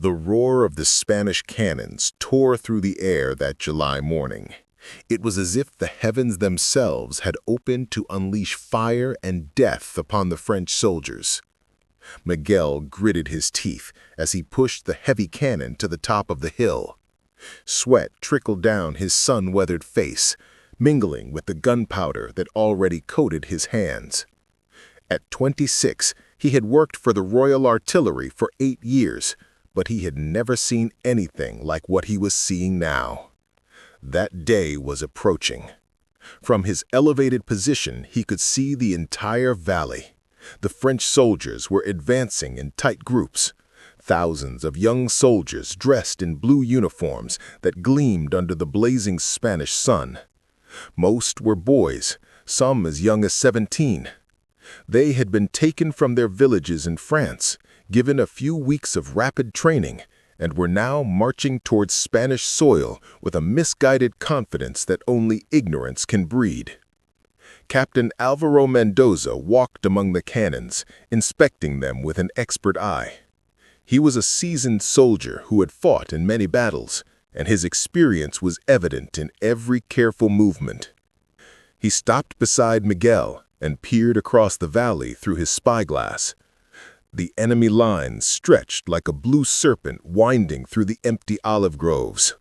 The roar of the Spanish cannons tore through the air that July morning. It was as if the heavens themselves had opened to unleash fire and death upon the French soldiers. Miguel gritted his teeth as he pushed the heavy cannon to the top of the hill. Sweat trickled down his sun-weathered face, mingling with the gunpowder that already coated his hands. At 26, he had worked for the Royal Artillery for 8 years, but he had never seen anything like what he was seeing now. That day was approaching. From his elevated position, he could see the entire valley. The French soldiers were advancing in tight groups. Thousands of young soldiers dressed in blue uniforms that gleamed under the blazing Spanish sun. Most were boys, some as young as 17. They had been taken from their villages in France, given a few weeks of rapid training, and were now marching towards Spanish soil with a misguided confidence that only ignorance can breed. Captain Alvaro Mendoza walked among the cannons, inspecting them with an expert eye. He was a seasoned soldier who had fought in many battles, and his experience was evident in every careful movement. He stopped beside Miguel and peered across the valley through his spyglass. The enemy line stretched like a blue serpent winding through the empty olive groves.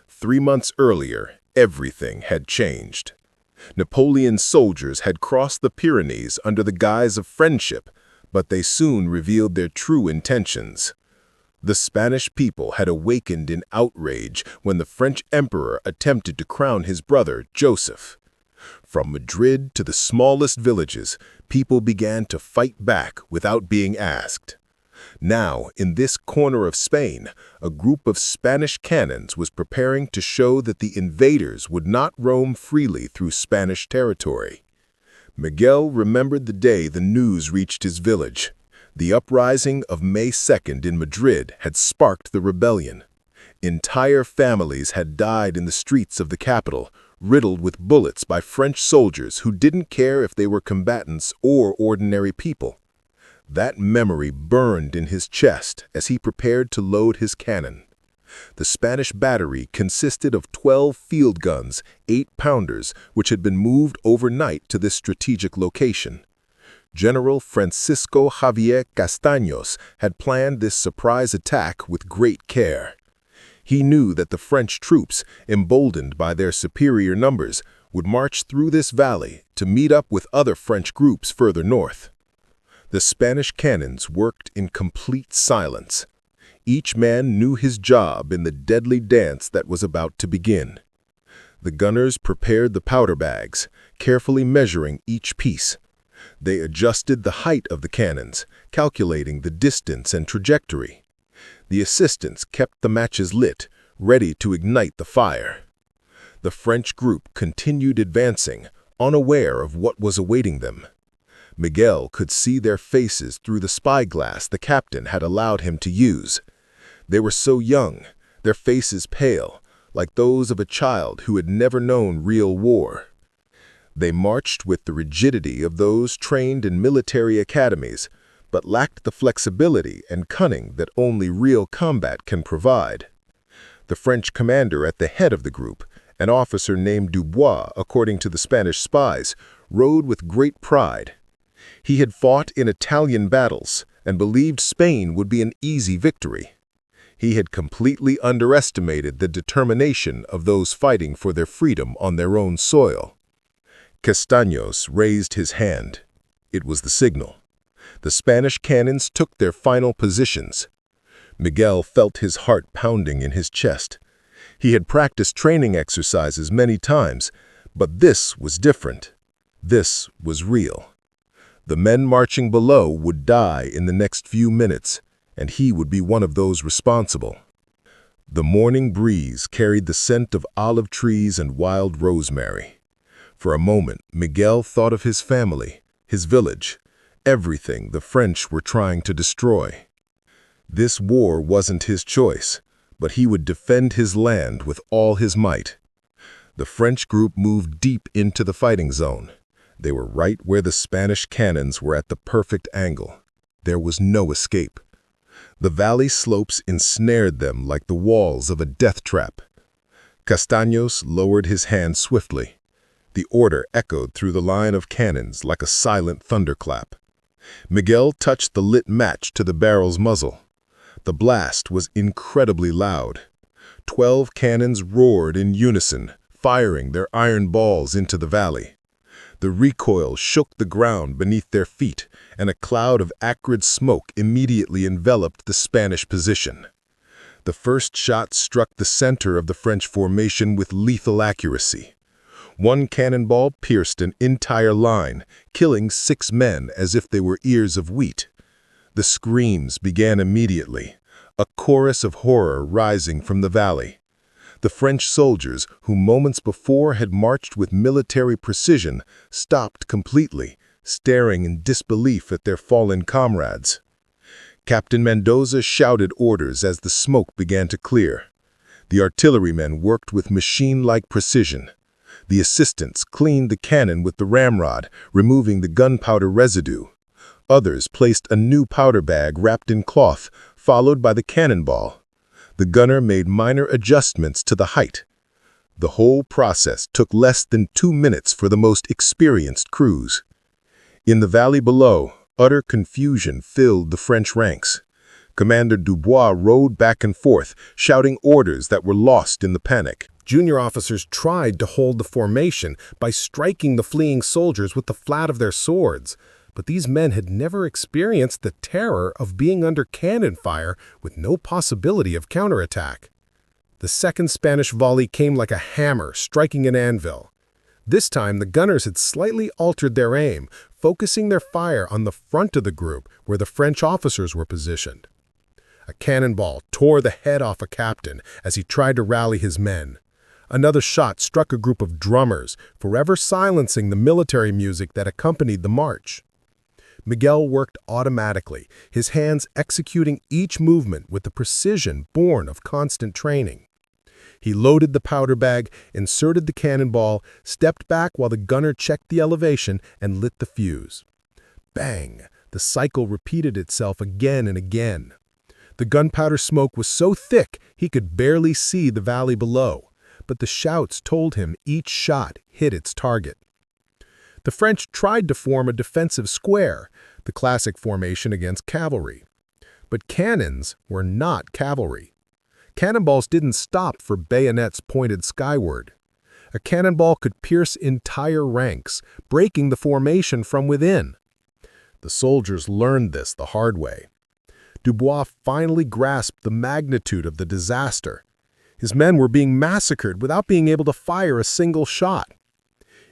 3 months earlier, everything had changed. Napoleon's soldiers had crossed the Pyrenees under the guise of friendship, but they soon revealed their true intentions. The Spanish people had awakened in outrage when the French emperor attempted to crown his brother, Joseph. From Madrid to the smallest villages, people began to fight back without being asked. Now, in this corner of Spain, a group of Spanish cannons was preparing to show that the invaders would not roam freely through Spanish territory. Miguel remembered the day the news reached his village. The uprising of May 2nd in Madrid had sparked the rebellion. Entire families had died in the streets of the capital, riddled with bullets by French soldiers who didn't care if they were combatants or ordinary people. That memory burned in his chest as he prepared to load his cannon. The Spanish battery consisted of 12 field guns, 8-pounders, which had been moved overnight to this strategic location. General Francisco Javier Castaños had planned this surprise attack with great care. He knew that the French troops, emboldened by their superior numbers, would march through this valley to meet up with other French groups further north. The Spanish cannons worked in complete silence. Each man knew his job in the deadly dance that was about to begin. The gunners prepared the powder bags, carefully measuring each piece. They adjusted the height of the cannons, calculating the distance and trajectory. The assistants kept the matches lit, ready to ignite the fire. The French group continued advancing, unaware of what was awaiting them. Miguel could see their faces through the spyglass the captain had allowed him to use. They were so young, their faces pale, like those of a child who had never known real war. They marched with the rigidity of those trained in military academies, but lacked the flexibility and cunning that only real combat can provide. The French commander at the head of the group, an officer named Dubois, according to the Spanish spies, rode with great pride. He had fought in Italian battles and believed Spain would be an easy victory. He had completely underestimated the determination of those fighting for their freedom on their own soil. Castaños raised his hand. It was the signal. The Spanish cannons took their final positions. Miguel felt his heart pounding in his chest. He had practiced training exercises many times, but this was different. This was real. The men marching below would die in the next few minutes, and he would be one of those responsible. The morning breeze carried the scent of olive trees and wild rosemary. For a moment, Miguel thought of his family, his village, everything the French were trying to destroy. This war wasn't his choice, but he would defend his land with all his might. The French group moved deep into the fighting zone. They were right where the Spanish cannons were at the perfect angle. There was no escape. The valley slopes ensnared them like the walls of a death trap. Castaños lowered his hand swiftly. The order echoed through the line of cannons like a silent thunderclap. Miguel touched the lit match to the barrel's muzzle. The blast was incredibly loud. 12 cannons roared in unison, firing their iron balls into the valley. The recoil shook the ground beneath their feet, and a cloud of acrid smoke immediately enveloped the Spanish position. The first shot struck the center of the French formation with lethal accuracy. One cannonball pierced an entire line, killing 6 men as if they were ears of wheat. The screams began immediately, a chorus of horror rising from the valley. The French soldiers, who moments before had marched with military precision, stopped completely, staring in disbelief at their fallen comrades. Captain Mendoza shouted orders as the smoke began to clear. The artillerymen worked with machine-like precision. The assistants cleaned the cannon with the ramrod, removing the gunpowder residue. Others placed a new powder bag wrapped in cloth, followed by the cannonball. The gunner made minor adjustments to the height. The whole process took less than 2 minutes for the most experienced crews. In the valley below, utter confusion filled the French ranks. Commander Dubois rode back and forth, shouting orders that were lost in the panic. Junior officers tried to hold the formation by striking the fleeing soldiers with the flat of their swords, but these men had never experienced the terror of being under cannon fire with no possibility of counterattack. The second Spanish volley came like a hammer striking an anvil. This time, the gunners had slightly altered their aim, focusing their fire on the front of the group where the French officers were positioned. A cannonball tore the head off a captain as he tried to rally his men. Another shot struck a group of drummers, forever silencing the military music that accompanied the march. Miguel worked automatically, his hands executing each movement with the precision born of constant training. He loaded the powder bag, inserted the cannonball, stepped back while the gunner checked the elevation, and lit the fuse. Bang! The cycle repeated itself again and again. The gunpowder smoke was so thick he could barely see the valley below, but the shouts told him each shot hit its target. The French tried to form a defensive square, the classic formation against cavalry. But cannons were not cavalry. Cannonballs didn't stop for bayonets pointed skyward. A cannonball could pierce entire ranks, breaking the formation from within. The soldiers learned this the hard way. Dubois finally grasped the magnitude of the disaster. His men were being massacred without being able to fire a single shot.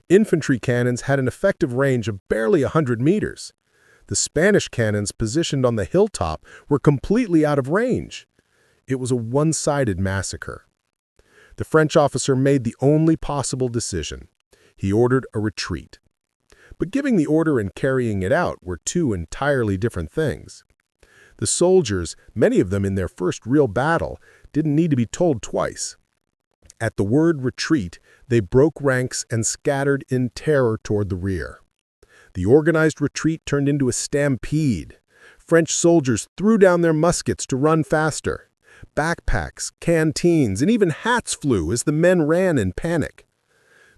Infantry cannons had an effective range of barely 100 meters. The Spanish cannons positioned on the hilltop were completely out of range. It was a one-sided massacre. The French officer made the only possible decision. He ordered a retreat. But giving the order and carrying it out were two entirely different things. The soldiers, many of them in their first real battle, didn't need to be told twice. At the word retreat, they broke ranks and scattered in terror toward the rear. The organized retreat turned into a stampede. French soldiers threw down their muskets to run faster. Backpacks, canteens, and even hats flew as the men ran in panic.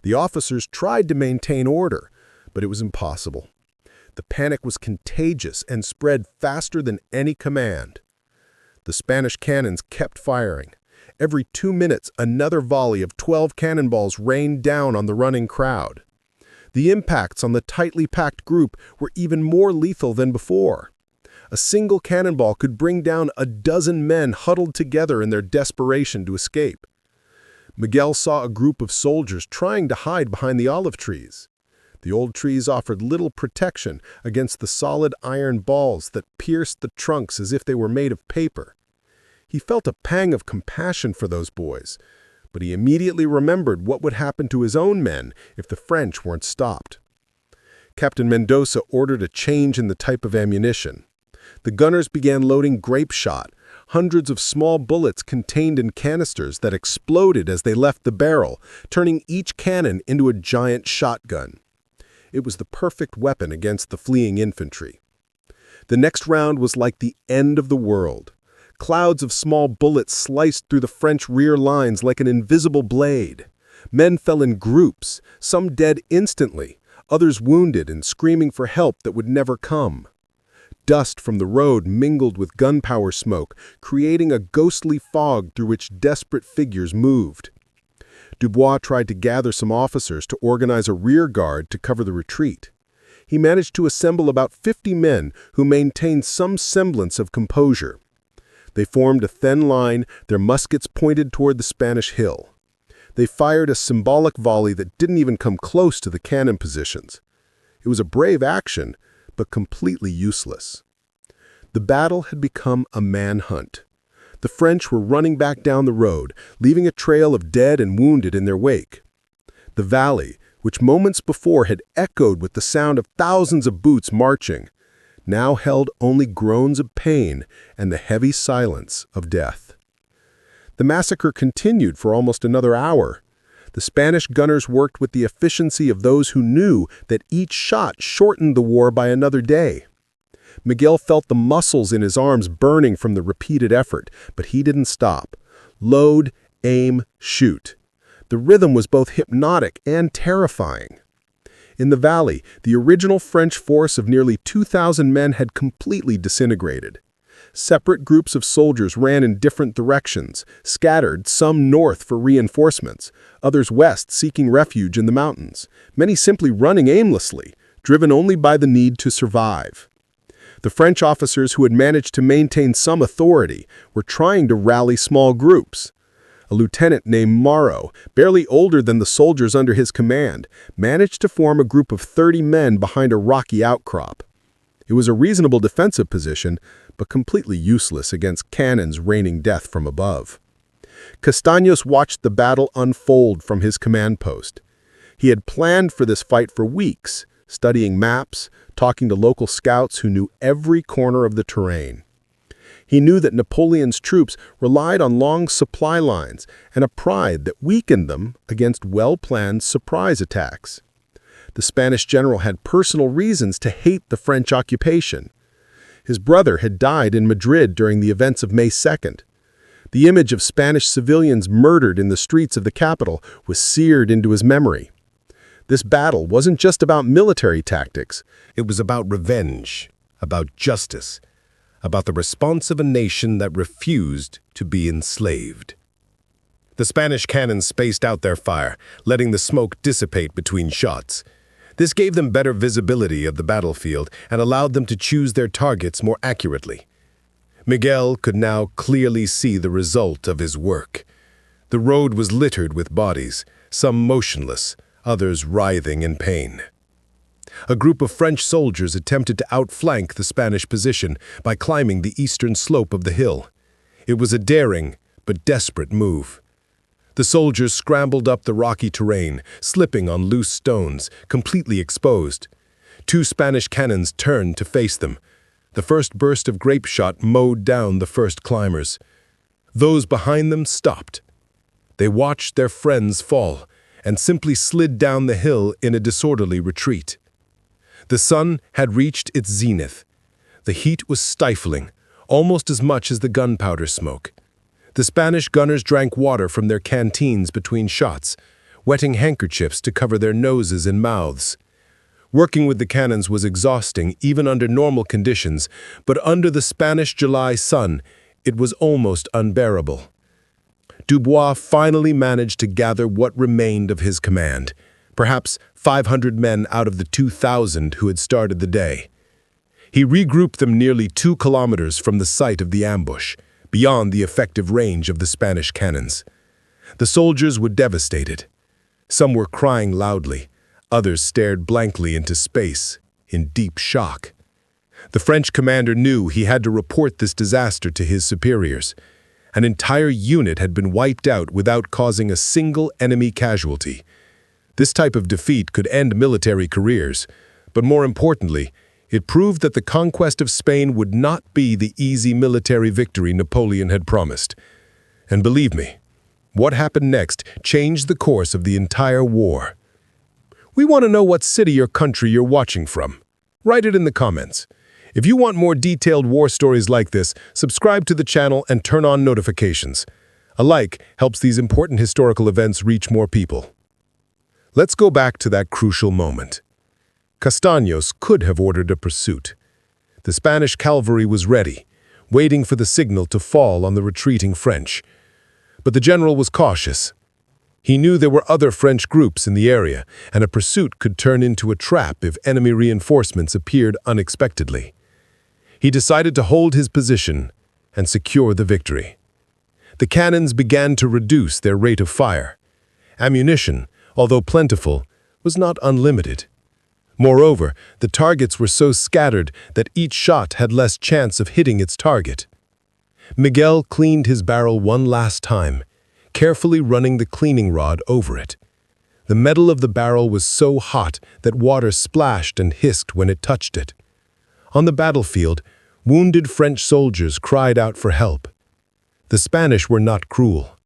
The officers tried to maintain order, but it was impossible. The panic was contagious and spread faster than any command. The Spanish cannons kept firing. Every 2 minutes, another volley of 12 cannonballs rained down on the running crowd. The impacts on the tightly packed group were even more lethal than before. A single cannonball could bring down a dozen men huddled together in their desperation to escape. Miguel saw a group of soldiers trying to hide behind the olive trees. The old trees offered little protection against the solid iron balls that pierced the trunks as if they were made of paper. He felt a pang of compassion for those boys, but he immediately remembered what would happen to his own men if the French weren't stopped. Captain Mendoza ordered a change in the type of ammunition. The gunners began loading grape shot, hundreds of small bullets contained in canisters that exploded as they left the barrel, turning each cannon into a giant shotgun. It was the perfect weapon against the fleeing infantry. The next round was like the end of the world. Clouds of small bullets sliced through the French rear lines like an invisible blade. Men fell in groups, some dead instantly, others wounded and screaming for help that would never come. Dust from the road mingled with gunpowder smoke, creating a ghostly fog through which desperate figures moved. Dubois tried to gather some officers to organize a rear guard to cover the retreat. He managed to assemble about 50 men who maintained some semblance of composure. They formed a thin line, their muskets pointed toward the Spanish hill. They fired a symbolic volley that didn't even come close to the cannon positions. It was a brave action, but completely useless. The battle had become a manhunt. The French were running back down the road, leaving a trail of dead and wounded in their wake. The valley, which moments before had echoed with the sound of thousands of boots marching, now held only groans of pain and the heavy silence of death. The massacre continued for almost another hour. The Spanish gunners worked with the efficiency of those who knew that each shot shortened the war by another day. Miguel felt the muscles in his arms burning from the repeated effort, but he didn't stop. Load, aim, shoot. The rhythm was both hypnotic and terrifying. In the valley, the original French force of nearly 2,000 men had completely disintegrated. Separate groups of soldiers ran in different directions, scattered, some north for reinforcements, others west seeking refuge in the mountains, many simply running aimlessly, driven only by the need to survive. The French officers who had managed to maintain some authority were trying to rally small groups. A lieutenant named Morrow, barely older than the soldiers under his command, managed to form a group of 30 men behind a rocky outcrop. It was a reasonable defensive position, but completely useless against cannons raining death from above. Castaños watched the battle unfold from his command post. He had planned for this fight for weeks, studying maps, talking to local scouts who knew every corner of the terrain. He knew that Napoleon's troops relied on long supply lines and a pride that weakened them against well-planned surprise attacks. The Spanish general had personal reasons to hate the French occupation. His brother had died in Madrid during the events of May 2nd. The image of Spanish civilians murdered in the streets of the capital was seared into his memory. This battle wasn't just about military tactics. It was about revenge, about justice, about the response of a nation that refused to be enslaved. The Spanish cannons spaced out their fire, letting the smoke dissipate between shots. This gave them better visibility of the battlefield and allowed them to choose their targets more accurately. Miguel could now clearly see the result of his work. The road was littered with bodies, some motionless, others writhing in pain. A group of French soldiers attempted to outflank the Spanish position by climbing the eastern slope of the hill. It was a daring but desperate move. The soldiers scrambled up the rocky terrain, slipping on loose stones, completely exposed. 2 Spanish cannons turned to face them. The first burst of grape shot mowed down the first climbers. Those behind them stopped. They watched their friends fall and simply slid down the hill in a disorderly retreat. The sun had reached its zenith. The heat was stifling, almost as much as the gunpowder smoke. The Spanish gunners drank water from their canteens between shots, wetting handkerchiefs to cover their noses and mouths. Working with the cannons was exhausting even under normal conditions, but under the Spanish July sun, it was almost unbearable. Dubois finally managed to gather what remained of his command, perhaps 500 men out of the 2,000 who had started the day. He regrouped them nearly 2 kilometers from the site of the ambush, beyond the effective range of the Spanish cannons. The soldiers were devastated. Some were crying loudly, others stared blankly into space, in deep shock. The French commander knew he had to report this disaster to his superiors. An entire unit had been wiped out without causing a single enemy casualty. This type of defeat could end military careers, but more importantly, it proved that the conquest of Spain would not be the easy military victory Napoleon had promised. And believe me, what happened next changed the course of the entire war. We want to know what city or country you're watching from. Write it in the comments. If you want more detailed war stories like this, subscribe to the channel and turn on notifications. A like helps these important historical events reach more people. Let's go back to that crucial moment. Castaños could have ordered a pursuit. The Spanish cavalry was ready, waiting for the signal to fall on the retreating French. But the general was cautious. He knew there were other French groups in the area, and a pursuit could turn into a trap if enemy reinforcements appeared unexpectedly. He decided to hold his position and secure the victory. The cannons began to reduce their rate of fire. Ammunition, although plentiful, was not unlimited. Moreover, the targets were so scattered that each shot had less chance of hitting its target. Miguel cleaned his barrel one last time, carefully running the cleaning rod over it. The metal of the barrel was so hot that water splashed and hissed when it touched it. On the battlefield, wounded French soldiers cried out for help. The Spanish were not cruel.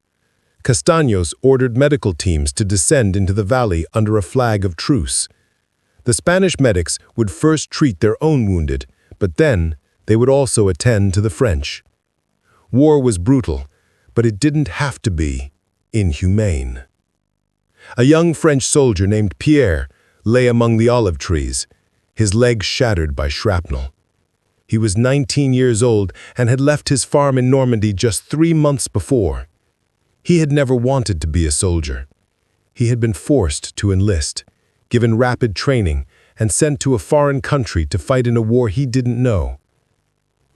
Castaños ordered medical teams to descend into the valley under a flag of truce. The Spanish medics would first treat their own wounded, but then they would also attend to the French. War was brutal, but it didn't have to be inhumane. A young French soldier named Pierre lay among the olive trees, his legs shattered by shrapnel. He was 19 years old and had left his farm in Normandy just 3 months before. He had never wanted to be a soldier. He had been forced to enlist, given rapid training, and sent to a foreign country to fight in a war he didn't know.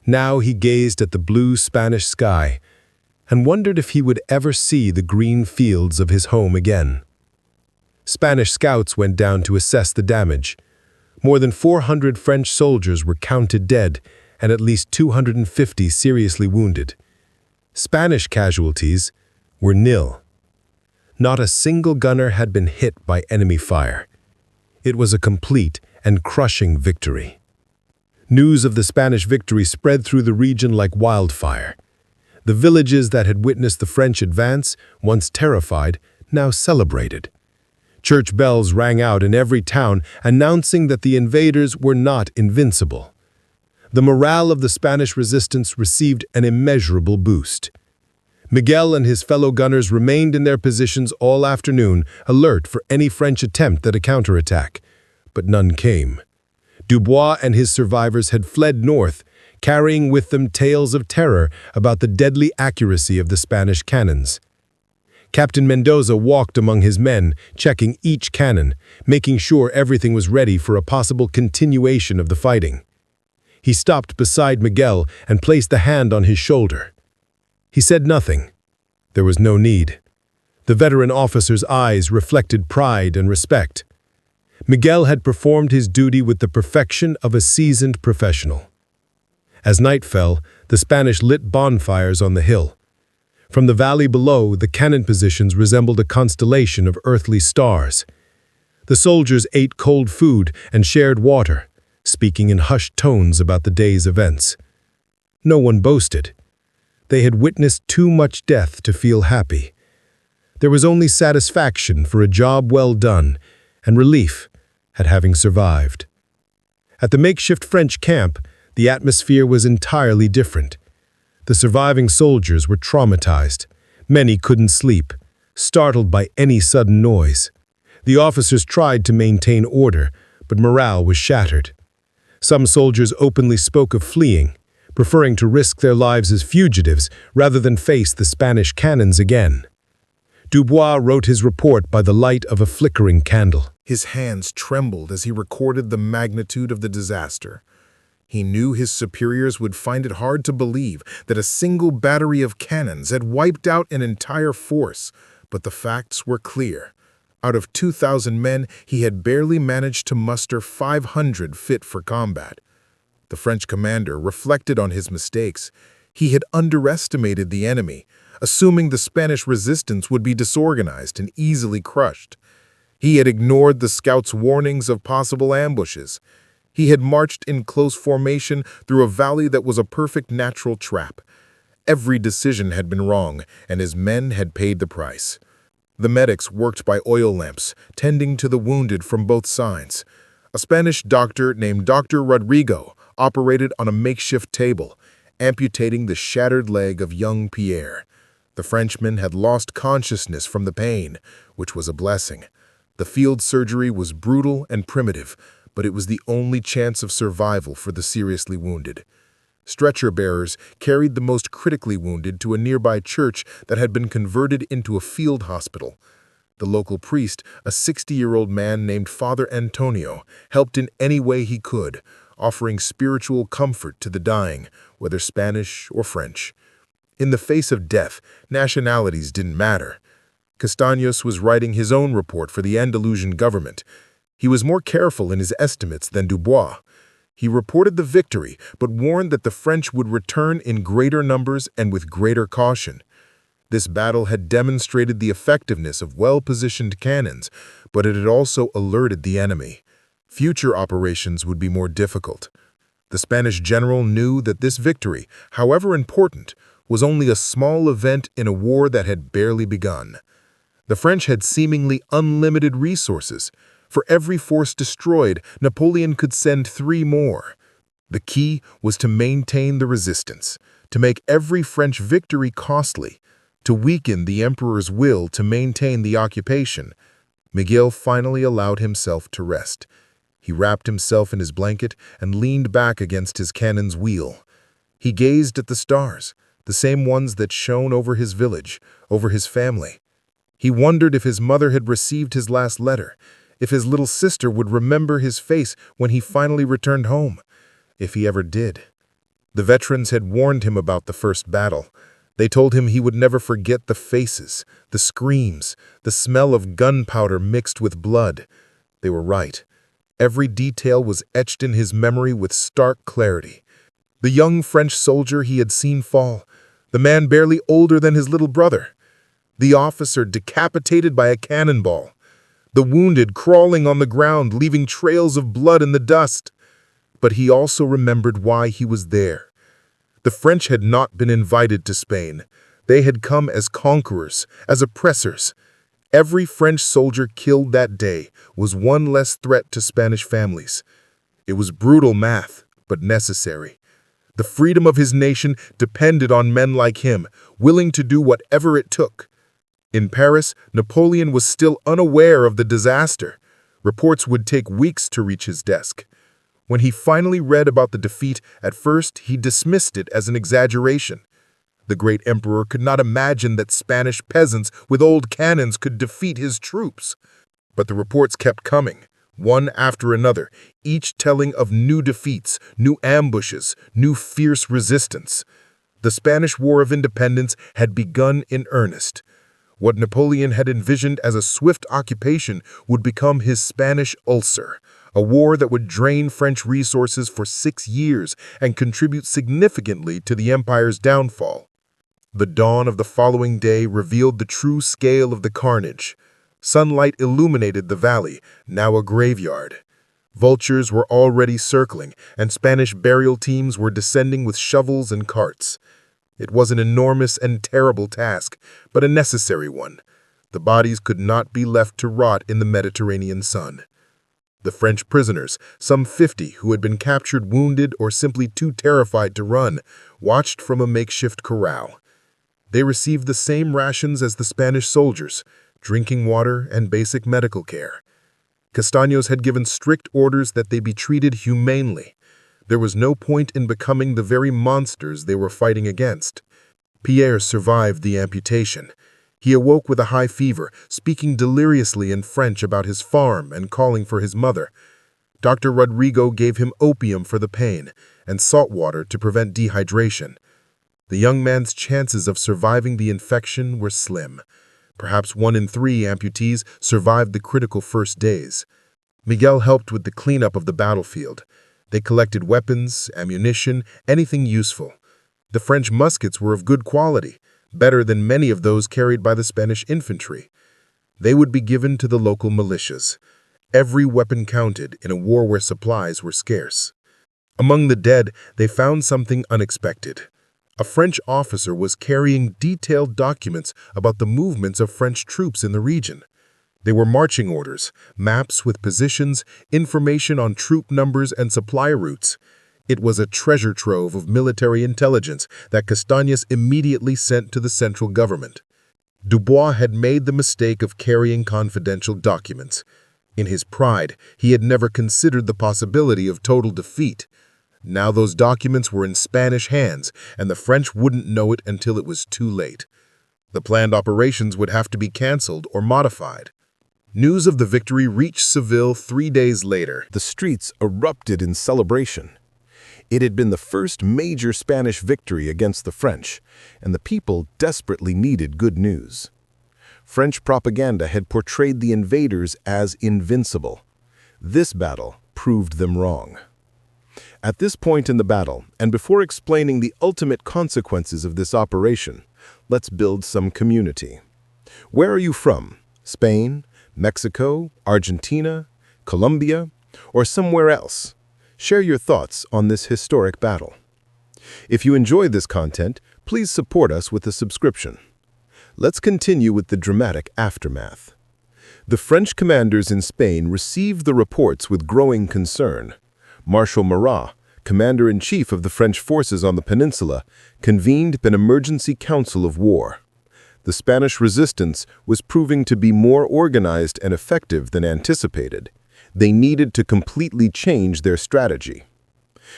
Now he gazed at the blue Spanish sky and wondered if he would ever see the green fields of his home again. Spanish scouts went down to assess the damage. More than 400 French soldiers were counted dead and at least 250 seriously wounded. Spanish casualties were nil. Not a single gunner had been hit by enemy fire. It was a complete and crushing victory. News of the Spanish victory spread through the region like wildfire. The villages that had witnessed the French advance, once terrified, now celebrated. Church bells rang out in every town, announcing that the invaders were not invincible. The morale of the Spanish resistance received an immeasurable boost. Miguel and his fellow gunners remained in their positions all afternoon, alert for any French attempt at a counterattack. But none came. Dubois and his survivors had fled north, carrying with them tales of terror about the deadly accuracy of the Spanish cannons. Captain Mendoza walked among his men, checking each cannon, making sure everything was ready for a possible continuation of the fighting. He stopped beside Miguel and placed a hand on his shoulder. He said nothing. There was no need. The veteran officer's eyes reflected pride and respect. Miguel had performed his duty with the perfection of a seasoned professional. As night fell, the Spanish lit bonfires on the hill. From the valley below, the cannon positions resembled a constellation of earthly stars. The soldiers ate cold food and shared water, speaking in hushed tones about the day's events. No one boasted. They had witnessed too much death to feel happy. There was only satisfaction for a job well done and relief at having survived. At the makeshift French camp, the atmosphere was entirely different. The surviving soldiers were traumatized. Many couldn't sleep, startled by any sudden noise. The officers tried to maintain order, but morale was shattered. Some soldiers openly spoke of fleeing, preferring to risk their lives as fugitives rather than face the Spanish cannons again. Dubois wrote his report by the light of a flickering candle. His hands trembled as he recorded the magnitude of the disaster. He knew his superiors would find it hard to believe that a single battery of cannons had wiped out an entire force, but the facts were clear. Out of 2,000 men, he had barely managed to muster 500 fit for combat. The French commander reflected on his mistakes. He had underestimated the enemy, assuming the Spanish resistance would be disorganized and easily crushed. He had ignored the scouts' warnings of possible ambushes. He had marched in close formation through a valley that was a perfect natural trap. Every decision had been wrong, and his men had paid the price. The medics worked by oil lamps, tending to the wounded from both sides. A Spanish doctor named Dr. Rodrigo operated on a makeshift table, amputating the shattered leg of young Pierre. The Frenchman had lost consciousness from the pain, which was a blessing. The field surgery was brutal and primitive, but it was the only chance of survival for the seriously wounded. Stretcher bearers carried the most critically wounded to a nearby church that had been converted into a field hospital. The local priest, a 60-year-old man named Father Antonio, helped in any way he could, offering spiritual comfort to the dying, whether Spanish or French. In the face of death, nationalities didn't matter. Castaños was writing his own report for the Andalusian government. He was more careful in his estimates than Dubois. He reported the victory, but warned that the French would return in greater numbers and with greater caution. This battle had demonstrated the effectiveness of well-positioned cannons, but it had also alerted the enemy. Future operations would be more difficult. The Spanish general knew that this victory, however important, was only a small event in a war that had barely begun. The French had seemingly unlimited resources. For every force destroyed, Napoleon could send 3 more. The key was to maintain the resistance, to make every French victory costly, to weaken the emperor's will to maintain the occupation. Miguel finally allowed himself to rest. He wrapped himself in his blanket and leaned back against his cannon's wheel. He gazed at the stars, the same ones that shone over his village, over his family. He wondered if his mother had received his last letter, if his little sister would remember his face when he finally returned home, if he ever did. The veterans had warned him about the first battle. They told him he would never forget the faces, the screams, the smell of gunpowder mixed with blood. They were right. Every detail was etched in his memory with stark clarity. The young French soldier he had seen fall, the man barely older than his little brother, the officer decapitated by a cannonball, the wounded crawling on the ground, leaving trails of blood in the dust. But he also remembered why he was there. The French had not been invited to Spain. They had come as conquerors, as oppressors. Every French soldier killed that day was one less threat to Spanish families. It was brutal math, but necessary. The freedom of his nation depended on men like him, willing to do whatever it took. In Paris, Napoleon was still unaware of the disaster. Reports would take weeks to reach his desk. When he finally read about the defeat, at first he dismissed it as an exaggeration. The great emperor could not imagine that Spanish peasants with old cannons could defeat his troops. But the reports kept coming, one after another, each telling of new defeats, new ambushes, new fierce resistance. The Spanish War of Independence had begun in earnest. What Napoleon had envisioned as a swift occupation would become his Spanish ulcer, a war that would drain French resources for 6 years and contribute significantly to the empire's downfall. The dawn of the following day revealed the true scale of the carnage. Sunlight illuminated the valley, now a graveyard. Vultures were already circling, and Spanish burial teams were descending with shovels and carts. It was an enormous and terrible task, but a necessary one. The bodies could not be left to rot in the Mediterranean sun. The French prisoners, some 50 who had been captured wounded or simply too terrified to run, watched from a makeshift corral. They received the same rations as the Spanish soldiers, drinking water and basic medical care. Castaños had given strict orders that they be treated humanely. There was no point in becoming the very monsters they were fighting against. Pierre survived the amputation. He awoke with a high fever, speaking deliriously in French about his farm and calling for his mother. Dr. Rodrigo gave him opium for the pain and salt water to prevent dehydration. The young man's chances of surviving the infection were slim. Perhaps 1 in 3 amputees survived the critical first days. Miguel helped with the cleanup of the battlefield. They collected weapons, ammunition, anything useful. The French muskets were of good quality, better than many of those carried by the Spanish infantry. They would be given to the local militias. Every weapon counted in a war where supplies were scarce. Among the dead, they found something unexpected. A French officer was carrying detailed documents about the movements of French troops in the region. They were marching orders, maps with positions, information on troop numbers and supply routes. It was a treasure trove of military intelligence that Castaños immediately sent to the central government. Dubois had made the mistake of carrying confidential documents. In his pride, he had never considered the possibility of total defeat. Now those documents were in Spanish hands, and the French wouldn't know it until it was too late. The planned operations would have to be cancelled or modified. News of the victory reached Seville 3 days later. The streets erupted in celebration. It had been the first major Spanish victory against the French, and the people desperately needed good news. French propaganda had portrayed the invaders as invincible. This battle proved them wrong. At this point in the battle, and before explaining the ultimate consequences of this operation, let's build some community. Where are you from? Spain, Mexico, Argentina, Colombia, or somewhere else? Share your thoughts on this historic battle. If you enjoy this content, please support us with a subscription. Let's continue with the dramatic aftermath. The French commanders in Spain received the reports with growing concern. Marshal Murat, commander-in-chief of the French forces on the peninsula, convened an emergency council of war. The Spanish resistance was proving to be more organized and effective than anticipated. They needed to completely change their strategy.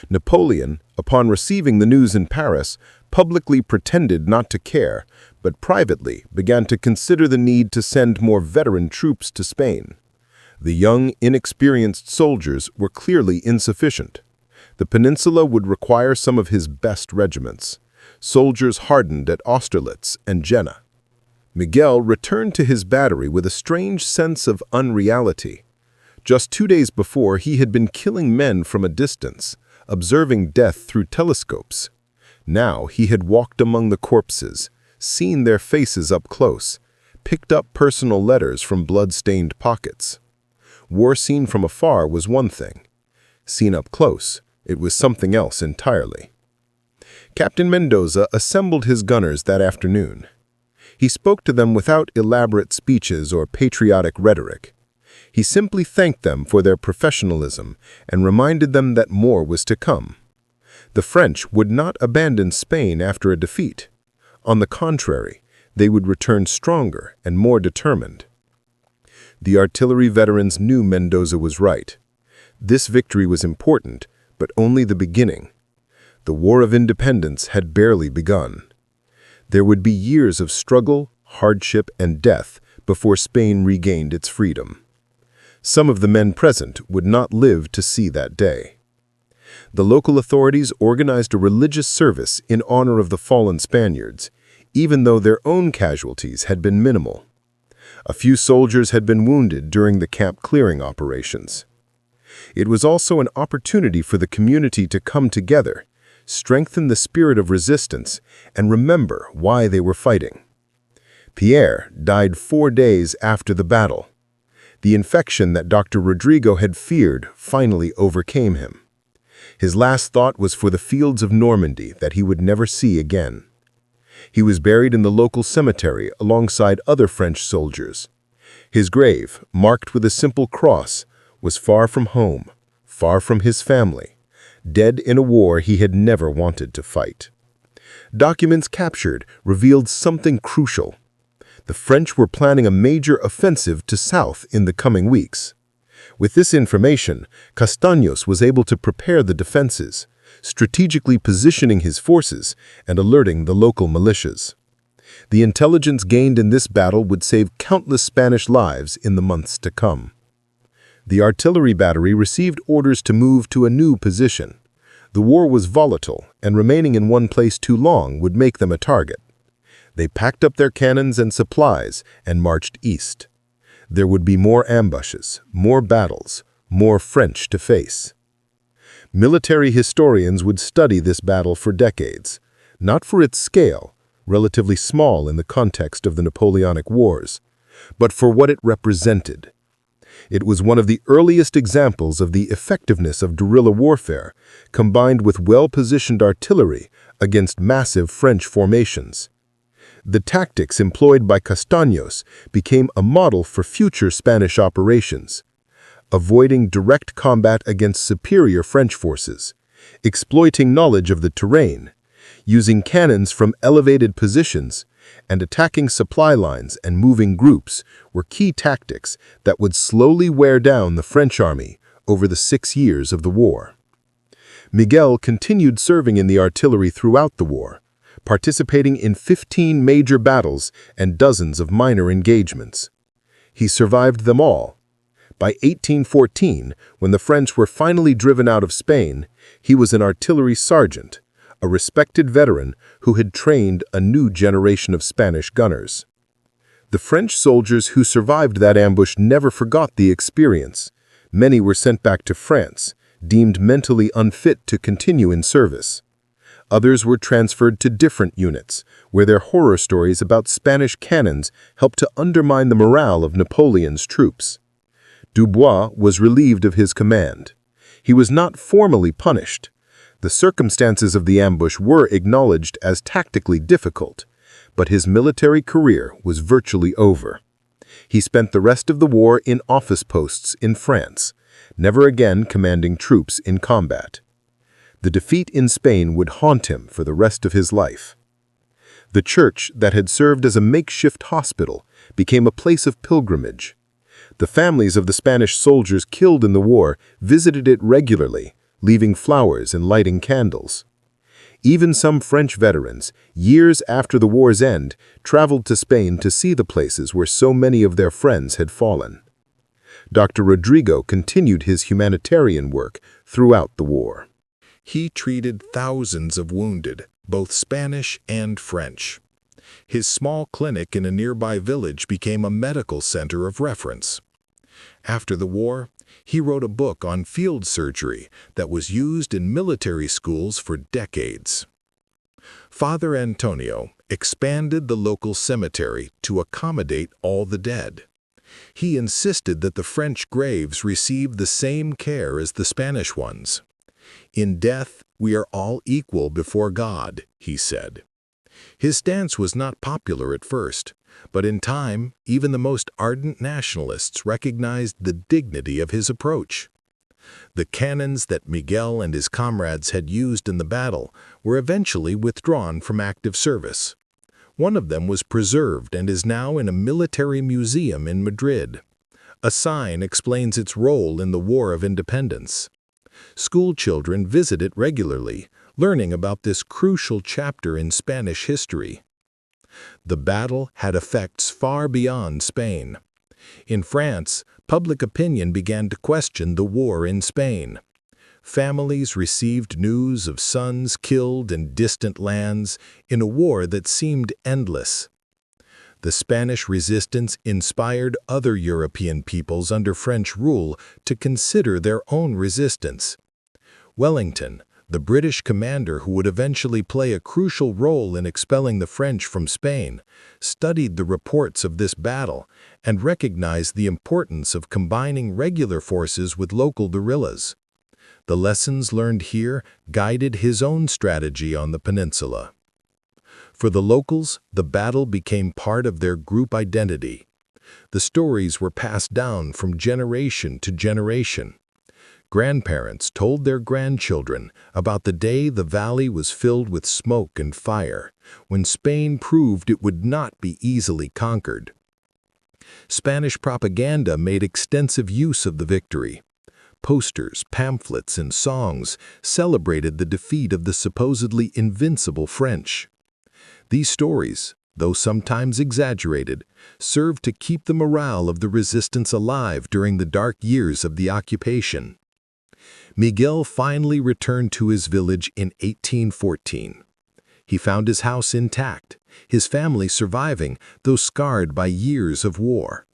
Napoleon, upon receiving the news in Paris, publicly pretended not to care, but privately began to consider the need to send more veteran troops to Spain. The young, inexperienced soldiers were clearly insufficient. The peninsula would require some of his best regiments, soldiers hardened at Austerlitz and Jena. Miguel returned to his battery with a strange sense of unreality. Just 2 days before, he had been killing men from a distance, observing death through telescopes. Now he had walked among the corpses, seen their faces up close, picked up personal letters from blood-stained pockets. War seen from afar was one thing. Seen up close, it was something else entirely. Captain Mendoza assembled his gunners that afternoon. He spoke to them without elaborate speeches or patriotic rhetoric. He simply thanked them for their professionalism and reminded them that more was to come. The French would not abandon Spain after a defeat. On the contrary, they would return stronger and more determined. The artillery veterans knew Mendoza was right. This victory was important, but only the beginning. The War of Independence had barely begun. There would be years of struggle, hardship, and death before Spain regained its freedom. Some of the men present would not live to see that day. The local authorities organized a religious service in honor of the fallen Spaniards, even though their own casualties had been minimal. A few soldiers had been wounded during the camp clearing operations. It was also an opportunity for the community to come together, strengthen the spirit of resistance, and remember why they were fighting. Pierre died 4 days after the battle. The infection that Dr. Rodrigo had feared finally overcame him. His last thought was for the fields of Normandy that he would never see again. He was buried in the local cemetery alongside other French soldiers. His grave, marked with a simple cross, was far from home, far from his family, dead in a war he had never wanted to fight. Documents captured revealed something crucial. The French were planning a major offensive to south in the coming weeks. With this information, Castaños was able to prepare the defenses, strategically positioning his forces and alerting the local militias. The intelligence gained in this battle would save countless Spanish lives in the months to come. The artillery battery received orders to move to a new position. The war was volatile, and remaining in one place too long would make them a target. They packed up their cannons and supplies and marched east. There would be more ambushes, more battles, more French to face. Military historians would study this battle for decades, not for its scale, relatively small in the context of the Napoleonic Wars, but for what it represented. It was one of the earliest examples of the effectiveness of guerrilla warfare, combined with well-positioned artillery against massive French formations. The tactics employed by Castaños became a model for future Spanish operations. Avoiding direct combat against superior French forces, exploiting knowledge of the terrain, using cannons from elevated positions, and attacking supply lines and moving groups were key tactics that would slowly wear down the French army over the 6 years of the war. Miguel continued serving in the artillery throughout the war, participating in 15 major battles and dozens of minor engagements. He survived them all. By 1814, when the French were finally driven out of Spain, he was an artillery sergeant, a respected veteran who had trained a new generation of Spanish gunners. The French soldiers who survived that ambush never forgot the experience. Many were sent back to France, deemed mentally unfit to continue in service. Others were transferred to different units, where their horror stories about Spanish cannons helped to undermine the morale of Napoleon's troops. Dubois was relieved of his command. He was not formally punished. The circumstances of the ambush were acknowledged as tactically difficult, but his military career was virtually over. He spent the rest of the war in office posts in France, never again commanding troops in combat. The defeat in Spain would haunt him for the rest of his life. The church that had served as a makeshift hospital became a place of pilgrimage. The families of the Spanish soldiers killed in the war visited it regularly, leaving flowers and lighting candles. Even some French veterans, years after the war's end, traveled to Spain to see the places where so many of their friends had fallen. Dr. Rodrigo continued his humanitarian work throughout the war. He treated thousands of wounded, both Spanish and French. His small clinic in a nearby village became a medical center of reference. After the war, he wrote a book on field surgery that was used in military schools for decades. Father Antonio expanded the local cemetery to accommodate all the dead. He insisted that the French graves receive the same care as the Spanish ones. "In death, we are all equal before God," he said. His stance was not popular at first, but in time, even the most ardent nationalists recognized the dignity of his approach. The cannons that Miguel and his comrades had used in the battle were eventually withdrawn from active service. One of them was preserved and is now in a military museum in Madrid. A sign explains its role in the War of Independence. School children visit it regularly, learning about this crucial chapter in Spanish history. The battle had effects far beyond Spain. In France, public opinion began to question the war in Spain. Families received news of sons killed in distant lands in a war that seemed endless. The Spanish resistance inspired other European peoples under French rule to consider their own resistance. Wellington, the British commander who would eventually play a crucial role in expelling the French from Spain, studied the reports of this battle and recognized the importance of combining regular forces with local guerrillas. The lessons learned here guided his own strategy on the peninsula. For the locals, the battle became part of their group identity. The stories were passed down from generation to generation. Grandparents told their grandchildren about the day the valley was filled with smoke and fire, when Spain proved it would not be easily conquered. Spanish propaganda made extensive use of the victory. Posters, pamphlets, and songs celebrated the defeat of the supposedly invincible French. These stories, though sometimes exaggerated, served to keep the morale of the resistance alive during the dark years of the occupation. Miguel finally returned to his village in 1814. He found his house intact, his family surviving, though scarred by years of war.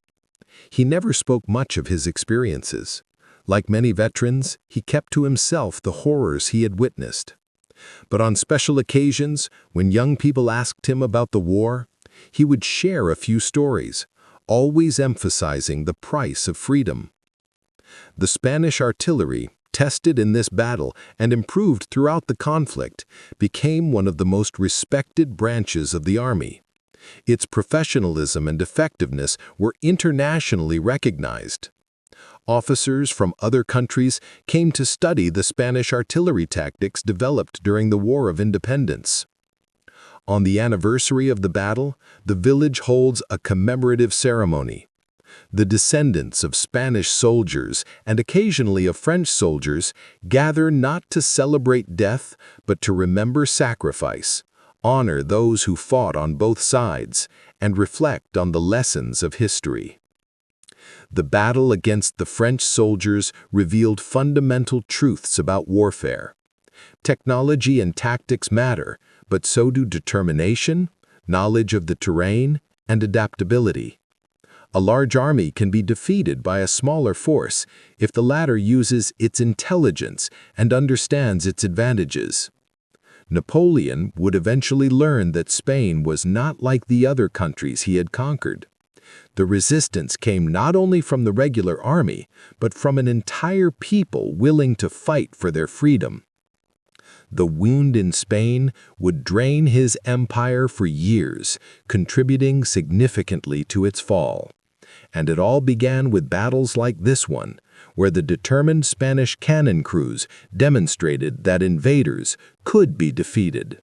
He never spoke much of his experiences. Like many veterans, he kept to himself the horrors he had witnessed. But on special occasions, when young people asked him about the war, he would share a few stories, always emphasizing the price of freedom. The Spanish artillery, tested in this battle and improved throughout the conflict, became one of the most respected branches of the army. Its professionalism and effectiveness were internationally recognized. Officers from other countries came to study the Spanish artillery tactics developed during the War of Independence. On the anniversary of the battle, the village holds a commemorative ceremony. The descendants of Spanish soldiers and occasionally of French soldiers gather not to celebrate death but to remember sacrifice, honor those who fought on both sides, and reflect on the lessons of history. The battle against the French soldiers revealed fundamental truths about warfare. Technology and tactics matter, but so do determination, knowledge of the terrain, and adaptability. A large army can be defeated by a smaller force if the latter uses its intelligence and understands its advantages. Napoleon would eventually learn that Spain was not like the other countries he had conquered. The resistance came not only from the regular army, but from an entire people willing to fight for their freedom. The wound in Spain would drain his empire for years, contributing significantly to its fall. And it all began with battles like this one, where the determined Spanish cannon crews demonstrated that invaders could be defeated.